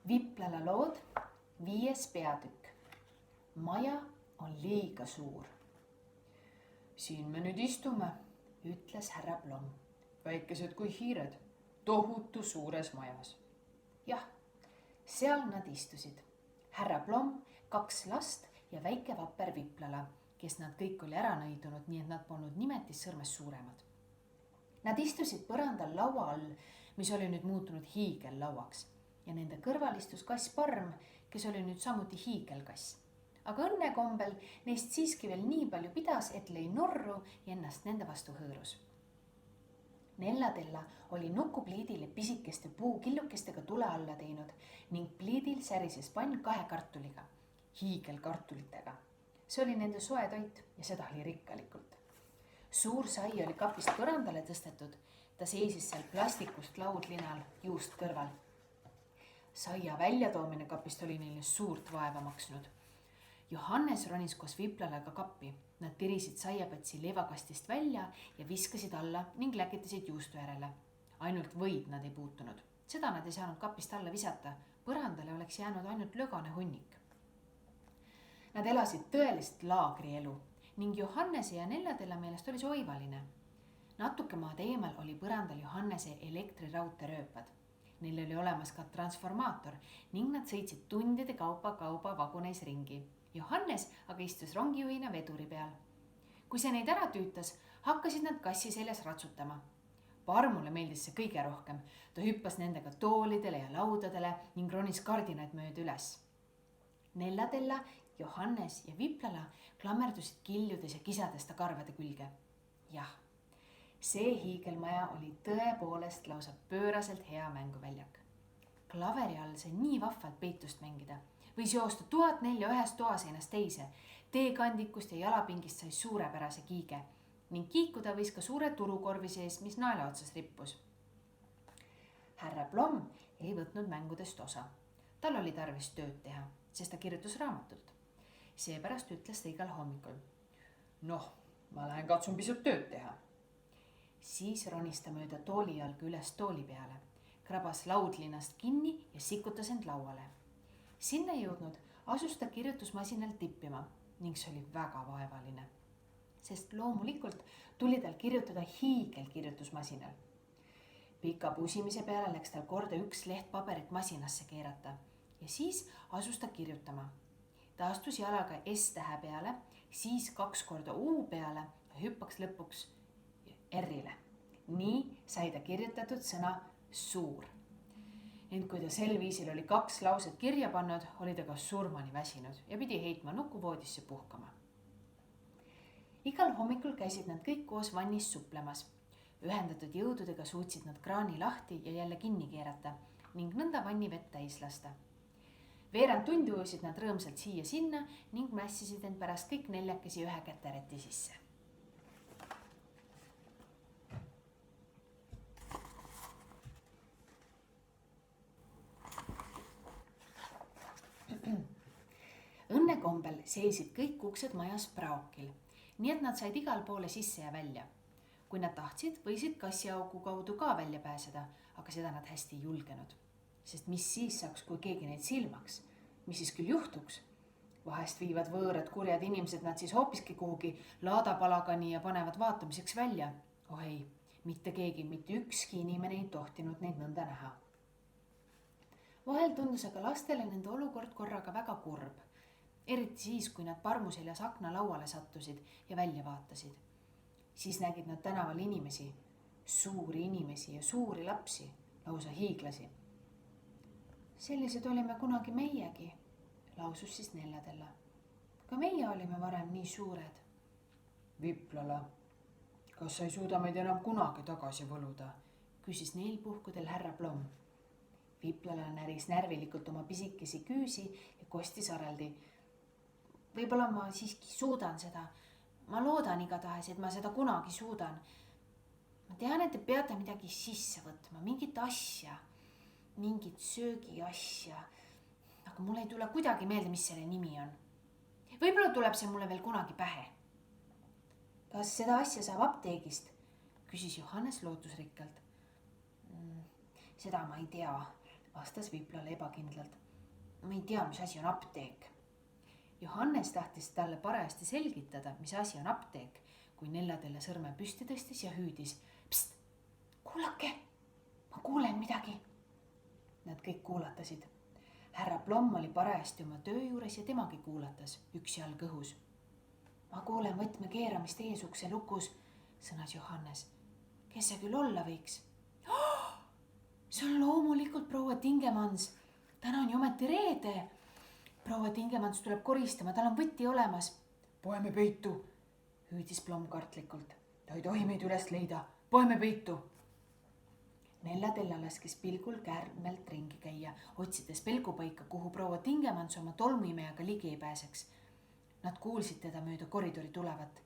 Viplala lood 5. peatükk. Maja on liiga suur. Siin me nüüd istume, ütles härra Plomm. Väikesed kui hiired, tohutu suures majas. Jah, seal nad istusid. Härra Plomm, 2 last ja väike vapper Viplala, kes nad kõik oli ära nõidunud, nii et nad polnud nimetis sõrmest suuremad. Nad istusid põrandal laua all, mis oli nüüd muutunud hiigellauaks. Ja nende kõrval istus kass Parm, kes oli nüüd samuti hiigelkass. Aga õnnekombel neist siiski veel nii palju pidas, et lõi norru ja ennast nende vastu hõõrus. Nellatella oli nukupliidile pisikeste puukillukestega tule alla teinud ning pliidil särises pann 2 kartuliga, hiigelkartulitega. See oli nende soe toit ja seda oli rikkalikult. Suur sai oli kapist põrandale tõstetud, ta seisis seal plastikust laudlinal juust kõrval. Saia väljatoomine kapist oli neile suurt vaeva maksnud. Johannes ronis koos Viplalaga kappi. Nad tirisid saiapatsi leivakastist välja ja viskasid alla ning läkitasid juustu järele. Ainult võid nad ei puutunud. Seda nad ei saanud kapist alla visata. Põrandale oleks jäänud ainult lögane hunnik. Nad elasid tõelist laagrielu ning Johannese ja Nellatella meelest oli see oivaline. Natuke maad eemal oli põrandal Johannese elektrirauterööpad. Neil oli olemas ka transformaator ning nad sõitsid tundide kaupa vaguneis ringi. Johannes aga istus rongijuhina veduri peal. Kui see neid ära tüütas, hakkasid nad kassi seljas ratsutama. Parmule meeldis see kõige rohkem. Ta hüppas nendega toolidele ja laudadele ning ronis kardinaid mööda üles. Nellatella, Johannes ja Viplala klammerdusid kiljudes ja kisades ta karvade külge. Jah, see hiigelmaja oli tõepoolest lausa pööraselt hea mänguväljak. Klaveri all sai nii vahvalt peitust mängida. Võis joosta 1000 nelja ühest toaseinast teise. Teekandikust ja jalapingist sai suurepärase kiige ning kiikuda võis ka suure turukorvi sees, mis naela otsas rippus. Härra Plomm ei võtnud mängudest osa. Tal oli tarvis tööd teha, sest ta kirjutas raamatult. Seepärast ütles ta igal hommikul. Noh, ma lähen katsun pisut tööd teha. Siis ronis ta mööda toolijalga üles tooli peale, krabas laudlinast kinni ja sikutas end lauale. Sinna jõudnud asus ta kirjutusmasinal tippima ning see oli väga vaevaline, sest loomulikult tuli tal kirjutada hiigelkirjutusmasinal. Pika pusimise peale läks tal korda 1 leht paberit masinasse keerata ja siis asus ta kirjutama. Ta astus jalaga S-tähe peale, siis 2 korda U peale ja hüppaks lõpuks R-ile. Nii sai ta kirjutatud sõna suur. Ent kui ta sel viisil oli 2 lauset kirja pannud, oli ta ka surmani väsinud ja pidi heitma nukuvoodisse puhkama. Igal hommikul käisid nad kõik koos vannis suplemas. Ühendatud jõududega suutsid nad kraani lahti ja jälle kinni keerata ning nõnda vanni vett täis lasta. Veerand tundi ujusid nad rõõmsalt siia sinna ning mässisid end pärast kõik 4 ühe kätereti sisse. Õnnekombel seisid kõik uksed majas praokil, nii et nad said igal poole sisse ja välja. Kui nad tahtsid, võisid kassiaugu kaudu ka välja pääseda, aga seda nad hästi ei julgenud. Sest mis siis saaks, kui keegi neid silmaks? Mis siis küll juhtuks? Vahest viivad võõrad kurjad inimesed nad siis hoopiski kuhugi laadapalagani ja panevad vaatamiseks välja. Oh ei, mitte keegi, mitte ükski inimene ei tohtinud neid nõnda näha. Vahel tundus aga lastele nende olukord korraga väga kurb. Eriti siis, kui nad Parmu seljas akna lauale sattusid ja välja vaatasid. Siis nägid nad tänaval inimesi, suuri inimesi ja suuri lapsi, lausa hiiglasi. Sellised olime kunagi meiegi, lausus siis Nellatella. Ka meie olime varem nii suured. Viplala, kas sa ei suuda meid enam kunagi tagasi võluda? Küsis neil puhkudel härra Plomm. Viplala näris närvilikult oma pisikesi küüsi ja kostis areldi. Võib-olla ma siiski suudan seda. Ma loodan igatahes, et ma seda kunagi suudan. Ma tean, et te peate midagi sisse võtma, mingit asja, mingit söögiasja. Aga mul ei tule kuidagi meelde, mis selle nimi on. Võib-olla tuleb see mulle veel kunagi pähe. Kas seda asja saab apteegist? Küsis Johannes lootusrikkalt. Seda ma ei tea, vastas Viplale ebakindlalt. Ma ei tea, mis asi on apteek. Johannes tahtis talle parajasti selgitada, mis asi on apteek, kui Nellatella sõrme püsti tõstis ja hüüdis. Pst, kuulake, ma kuulen midagi. Nad kõik kuulatasid. Härra Plomm oli parajasti oma töö juures ja temagi kuulatas, üks jalg õhus. Ma kuulen võtme keeramist eesukse lukus, sõnas Johannes. Kes see küll olla võiks? Oh, see on loomulikult proua Tingemans. Täna on ju ometi reede. Proua Tingemans tuleb koristama, tal on võti olemas. Poeme peitu, hüüdis Plomm kartlikult. Ta ei tohi meid üles leida. Poeme peitu. Nellatella laskis pilgul kärmelt ringi käia, otsides pelgupaika, kuhu proua Tingemans oma tolmuimejaga ligi ei pääseks. Nad kuulsid teda mööda koridori tulevat.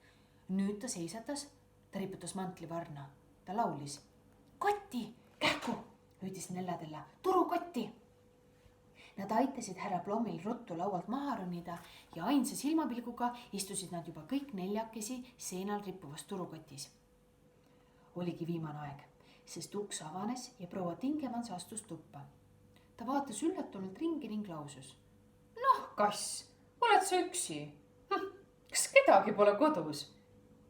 Nüüd ta seisatas, ta riputas mantli varna. Ta laulis. Kotti, kähku, hüüdis Nellatella. Turukotti. Nad aitasid härra Plommil ruttu laualt maha ronida ja ainsa silmapilguga istusid nad juba kõik neljakesi seenal rippuvas turukotis. Oligi viimane aeg, sest uks avanes ja proua Tingemans astus tuppa. Ta vaatas üllatunult ringi ning lausus. Noh, kass, oled sa üksi? Kas kedagi pole kodus?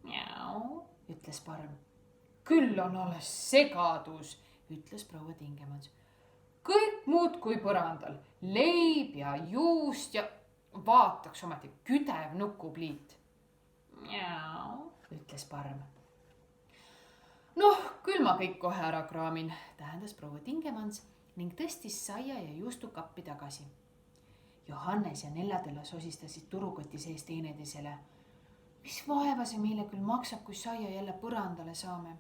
Miau, ütles Parm. Küll on alles segadus, ütles proua Tingemans. Kõik muud kui põrandal, leib ja juust ja vaataks ometi küdev nukupliit. Miau, ütles Parm. Noh, küll ma kõik kohe ära kraamin, tähendas proua Tingemans ning tõstis saia ja juustukappi tagasi. Johannes ja Nellatella sosistasid turukoti sees teineteisele. Mis vaeva see meile küll maksab, kui saia jälle põrandale saame?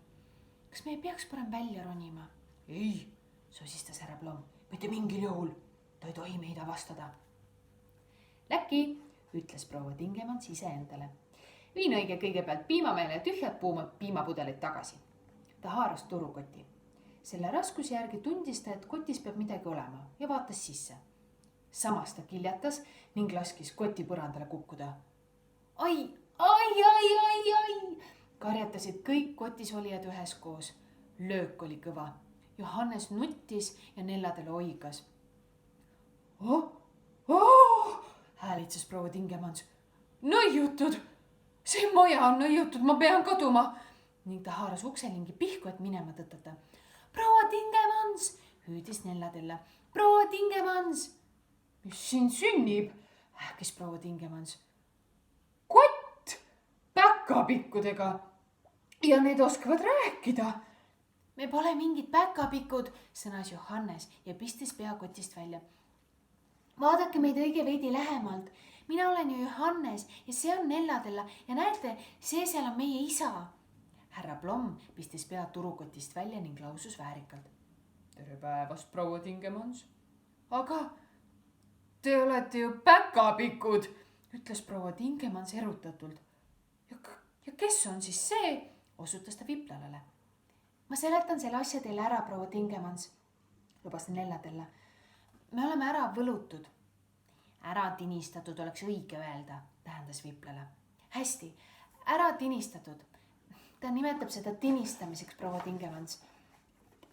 Kas me ei peaks parem välja ronima? Ei, sosistas härra Plomm, mitte mingil juhul. Ta ei tohi meid avastada. Läki, ütles proua Tingemans iseendale. Viin õige kõigepealt piimameele ja tühjad piimapudelid tagasi. Ta haaras turukoti. Selle raskuse järgi tundis ta, et kotis peab midagi olema ja vaatas sisse. Samas ta kiljatas ning laskis koti põrandale kukkuda. Ai! Karjatasid kõik kotis olijad üheskoos. Löök oli kõva. Johannes nuttis ja Nellatella oigas. Häälitses proua Tingemans. Nõiutud! See maja on nõiutud, ma pean kaduma! Ning ta haaras ukselingi pihku, et minema tõtata. Proua Tingemans! Hüüdis Nellatella. Proua Tingemans! Mis siin sünnib? Ähkis proua Tingemans. Kott! Päkapikkudega! Ja need oskavad rääkida! Me pole mingid päkapikud, sõnas Johannes ja pistis pea kotist välja. Vaadake meid õige veidi lähemalt. Mina olen ju Johannes ja see on Nellatella ja näete, see seal on meie isa. Härra Plomm pistis pea turukotist välja ning lausus väärikalt. Tere päevast, proua Tingemans. Aga te olete ju päkapikud, ütles proua Tingemans erutatult. Ja kes on siis see? Osutas ta Viplalale. Ma seletan selle asja teile ära, proua Tingemans, lubas Nellatella. Me oleme ära võlutud. Ära tinistatud oleks õige öelda, tähendas Viplale. Hästi, ära tinistatud. Ta nimetab seda tinistamiseks, proua Tingemans.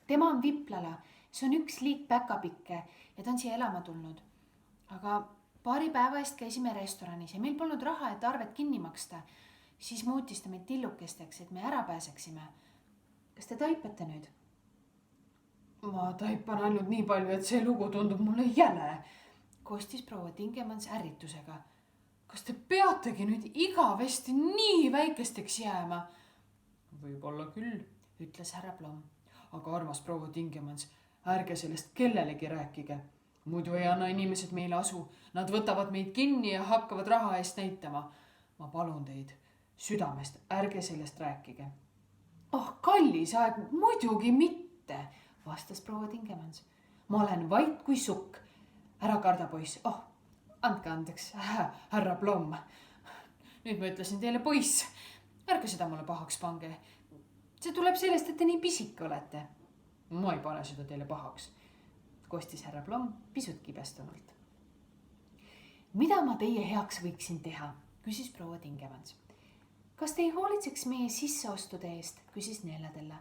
Tema on Viplala, see on üks liik päkapikke ja ta on siia elama tulnud. Aga paari päeva eest käisime restoranis ja meil polnud raha, et arvet kinni maksta. Siis muutis ta meid tillukesteks, et me ära pääseksime. Kas te taipate nüüd? Ma taipan ainult nii palju, et see lugu tundub mulle jäle, kostis proua Tingemans ärritusega. Kas te peategi nüüd igavesti nii väikesteks jääma? Võib-olla küll, ütles härra Plomm. Aga armas proua Tingemans, ärge sellest kellelegi rääkige. Muidu ei anna inimesed meile asu. Nad võtavad meid kinni ja hakkavad raha eest näitama. Ma palun teid, südamest, ärge sellest rääkige. Oh, kallis aeg, muidugi mitte, vastas proua Tingemans. Ma olen vait kui sukk. Ära karda, poiss. Oh, andke andeks, härra Plomm. Nüüd ma ütlesin teile poiss. Ärge seda mulle pahaks pange. See tuleb sellest, et te nii pisike olete. Ma ei pane seda teile pahaks, kostis härra Plomm pisut kibestunult. Mida ma teie heaks võiksin teha, küsis proua Tingemans. Kas te ei hoolitseks meie sisseostude eest, küsis Nellatella.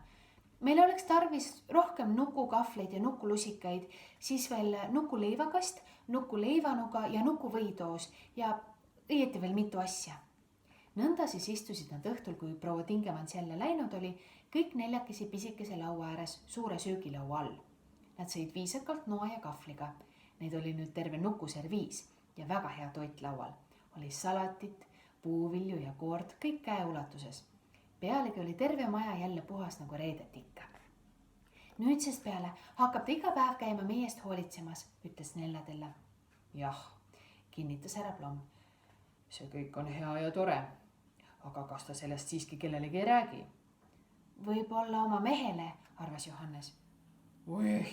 meil oleks tarvis rohkem nukukahvleid ja nukulusikaid, siis veel nukuleivakast, nukuleivanuga ja nukuvõidoos ja õieti veel mitu asja. Nõnda siis istusid nad õhtul, kui proua Tingemans jälle läinud oli, kõik neljakesi pisikese laua ääres suure söögilaua all. Nad sõid viisakalt noa ja kahvliga. Neid oli nüüd terve nukuserviis ja väga hea toit laual. Oli salatit, puuvilju ja koort, kõik käeulatuses. Pealegi oli terve maja jälle puhas nagu reedet ikka. Nüüdsest peale hakkab ta iga päev käima meiest hoolitsemas, ütles Nelladella. Jah, kinnitas härra Plomm. See kõik on hea ja tore. Aga kas ta sellest siiski kellelegi ei räägi? Võib-olla oma mehele, arvas Johannes. Oih,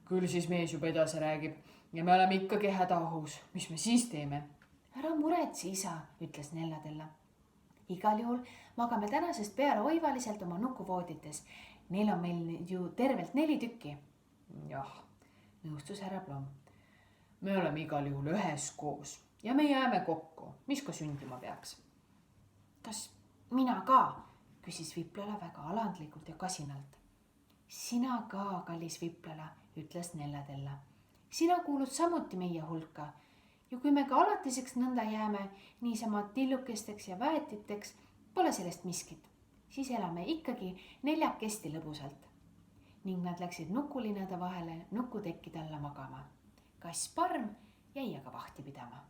küll siis mees juba edasi räägib ja me oleme ikkagi hädaohus. Mis me siis teeme? Ära muretsi, isa, ütles Nelladella. Igal juhul magame tänasest peale oivaliselt oma nukuvoodites. Neil on meil ju tervelt 4 tükki. Jah, nõustus härra Plomm. Me oleme igal juhul üheskoos ja me jääme kokku, mis ka sündima peaks. Kas mina ka? Küsis Viplala väga alandlikult ja kasinalt. Sina ka, kallis Viplala, ütles Nelladella. Sina kuulud samuti meie hulka. Ja kui me ka alatiseks nõnda jääme, niisama tillukesteks ja väetiteks, pole sellest miskit. Siis elame ikkagi 4 lõbusalt. Ning nad läksid nukulinnade vahele nukutekkide alla magama. Kass Parm jäi aga vahti pidama.